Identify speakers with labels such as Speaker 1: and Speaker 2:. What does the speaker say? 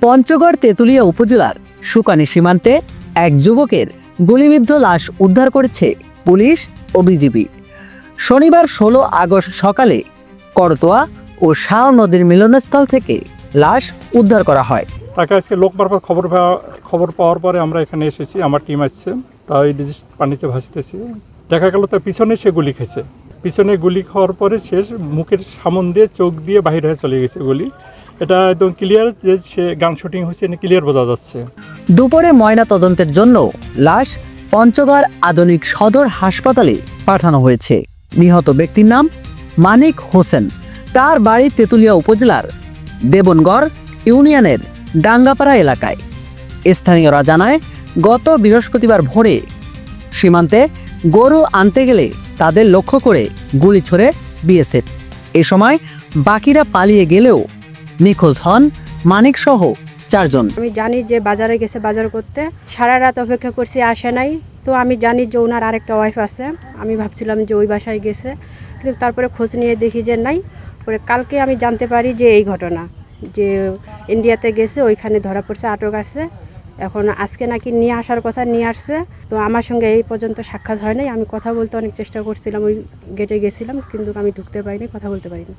Speaker 1: পঞ্চগড় তেঁতুলিয়া উপজেলার সুকানি সীমান্তে এক যুবকের গুলিবিদ্ধ লাশ উদ্ধার করেছে পুলিশ ও বিজিবি। শনিবার 16 আগস্ট সকালে করতোয়া ও শাহ নদীর মিলনস্থল থেকে লাশ উদ্ধার করা হয়।
Speaker 2: তাকে আজকে লোক মারফত খবর পাওয়ার পরে আমরা এখানে এসেছি, আমার টিম আসছে, তাই পানিতে ভাসতেছি। দেখা গেল তার পিছনে সে গুলি খেয়েছে। পিছনে গুলি খাওয়ার পরে সে মুখের সামন দিয়ে চোখ দিয়ে বাহির হয়ে চলে গেছে গুলি। এটা একদম ক্লিয়ার যে সে গান শুটিং হয়েছে, ক্লিয়ার বোঝা যাচ্ছে।
Speaker 1: দুপুরে ময়না তদন্তের জন্য লাশ পঞ্চগড় আধুনিক সদর হাসপাতালে পাঠানো হয়েছে। নিহত ব্যক্তির নাম মানিক হোসেন। তার বাড়ি তেঁতুলিয়া উপজেলার দেবনগড় ইউনিয়নের ডাঙ্গাপাড়া এলাকায়। স্থানীয়রা জানায়, গত বৃহস্পতিবার ভোরে সীমান্তে গরু আনতে গেলে তাদের লক্ষ্য করে গুলি ছোড়ে বিএসএফ। এ সময় বাকিরা পালিয়ে গেলেও নিখোঁজ হন মানিক সহ 4 জন।
Speaker 3: আমি জানি যে বাজারে গেছে বাজার করতে, সারা রাত অপেক্ষা করছি, আসে নাই। তো আমি জানি যে ওনার আরেকটা ওয়াইফ আছে, আমি ভাবছিলাম যে ওই বাসায় গেছে, কিন্তু তারপরে খোঁজ নিয়ে দেখি যে নাই। পরে কালকে আমি জানতে পারি যে এই ঘটনা, যে ইন্ডিয়াতে গেছে, ওইখানে ধরা পড়ছে, আটক আছে। এখন আজকে নাকি নিয়ে আসার কথা, নিয়ে আসছে। তো আমার সঙ্গে এই পর্যন্ত সাক্ষাৎ হয় নাই। আমি কথা বলতে অনেক চেষ্টা করছিলাম, ওই গেটে গেছিলাম, কিন্তু আমি ঢুকতে পারিনি, কথা বলতে পারিনি।